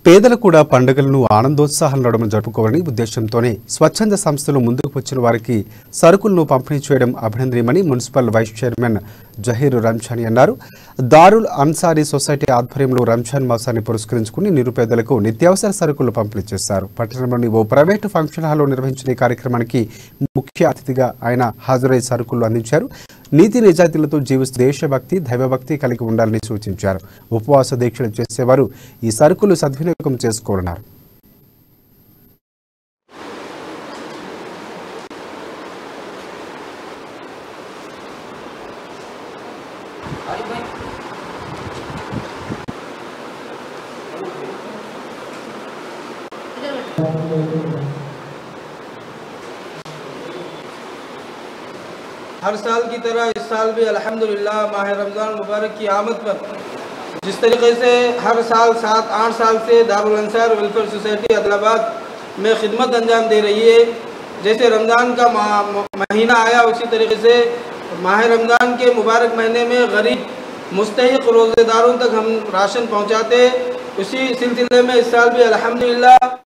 పేదలు కూడా పండుగలను ఆనందోత్సాహాలు నడుమ జరుపుకోవాలని ఉద్దేశంతోనే స్వచ్ఛంద సంస్థలు ముందుకు వచ్చిన వారికి సరుకులను పంపిణీ చేయడం అభినందనీయమని municipal vice chairman Zaheer Ramzani అన్నారు. దారుల్ అన్సారీ సొసైటీ ఆధ్వర్యంలో రంజాన్ మాసాన్ని పురస్కరించుకుని నిరుపేదలకు నిత్యావసర సరుకులు పంపిణీ చేశారు. పట్టణంలోని ఓ ప్రైవేటు ఫంక్షన్ హాల్లో నిర్వహించిన ఈ కార్యక్రమానికి ముఖ్య అతిథిగా ఆయన హాజరై సరుకులు అందించారు. నీతి నిజాయితీలతో జీవిస్తూ దేశభక్తి దైవభక్తి కలిగి ఉండాలని సూచించారు. ఉపవాస దీక్షలు చేసేవారు ఈ సరుకులు సద్వినియోగం చేసుకోవాలన్నారు. हर साल की तरह इस साल भी अल्हम्दुलिल्लाह माह रमज़ान मुबारक की आमद पर जिस तरीके से हर साल 7-8 साल से दारुल अंसार वेलफेयर सोसाइटी आदिलाबाद में खिदमत अंजाम दे रही है, जैसे रमज़ान का महीना आया उसी तरीके से माह रमज़ान के मुबारक महीने में गरीब मुस्तहिक रोज़ेदारों तक हम राशन पहुँचाते, उसी सिलसिले में इस साल भी अल्हम्दुलिल्लाह